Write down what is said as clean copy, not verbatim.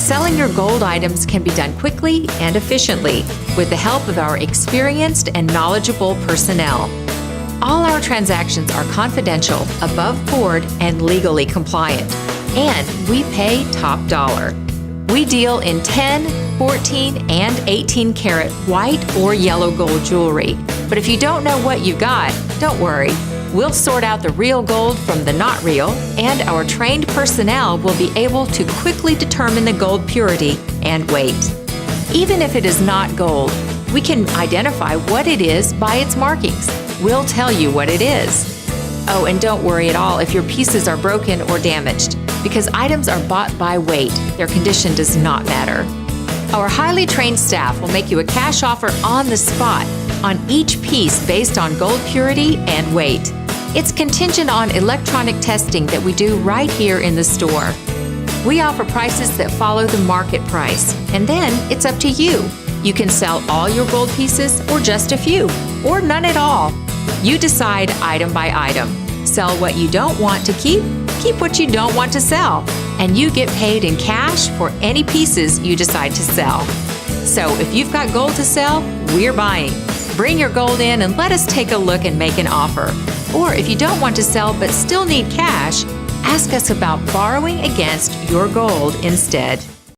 Selling your gold items can be done quickly and efficiently with the help of our experienced and knowledgeable personnel. All our transactions are confidential, above board, and legally compliant. And we pay top dollar. We deal in 10, 14, and 18 karat white or yellow gold jewelry. But if you don't know what you got, don't worry. We'll sort out the real gold from the not real, and our trained personnel will be able to quickly determine the gold purity and weight. Even if it is not gold, we can identify what it is by its markings. We'll tell you what it is. Oh, and don't worry at all if your pieces are broken or damaged, because items are bought by weight. Their condition does not matter. Our highly trained staff will make you a cash offer on the spot on each piece based on gold purity and weight. It's contingent on electronic testing that we do right here in the store. We offer prices that follow the market price, and then it's up to you. You can sell all your gold pieces or just a few, or none at all. You decide item by item. Sell what you don't want to keep what you don't want to sell, and you get paid in cash for any pieces you decide to sell. So if you've got gold to sell, we're buying. Bring your gold in and let us take a look and make an offer. Or if you don't want to sell but still need cash, ask us about borrowing against your gold instead.